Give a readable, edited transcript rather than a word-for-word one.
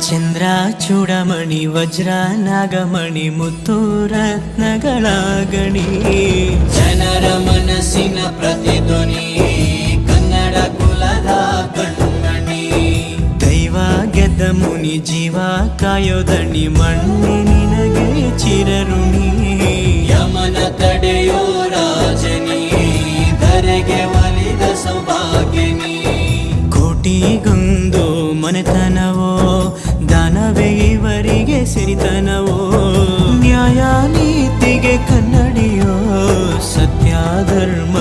ಚಂದ್ರ ಚೂಡಮಣಿ ವಜ್ರ ನಾಗಮಣಿ ಮುತ್ತು ರತ್ನಗಳ ಗಣಿ, ಜನರ ಮನಸ್ಸಿನ ಪ್ರತಿಧ್ವನಿ ಕನ್ನಡ ಕುಲದ ಕಣ್ಮಣಿ. ದೈವ ಗೆದ್ದ ಮುನಿ ಜೀವ ಕಾಯೋದಣಿ ಮಣ್ಣಿ ನಿನಗೆ ಚಿರಋಣಿ. ಯಮನ ತಡೆಯೋ ರಾಜನಿ ಧರೆಗೆ ಒಲಿದ ಸೌಭಾಗ್ಯನಿ. ಕೋಟಿಗೊಂದು ಮನೆತನವೋ ದಾನವೇ ಇವರಿಗೆ ಸಿರಿತನವೋ, ನ್ಯಾಯ ನೀತಿಗೆ ಕನ್ನಡಿಯೋ ಸತ್ಯ ಧರ್ಮ